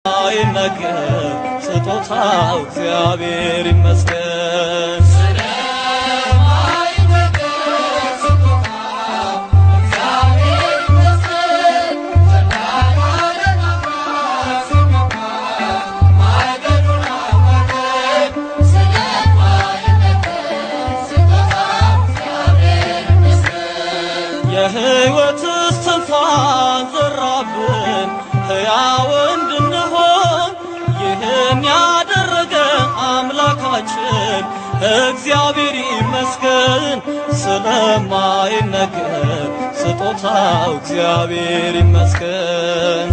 አይነገር ስጦታው እግዚአብሔር ይመስገን። የሕይወት እስትንፋስ ዘራብን ሕያው እንድንሆን ይህን ያደረገ አምላካችን እግዚአብሔር ይመስገን። ስለማይነገር ስጦታው እግዚአብሔር ይመስገን።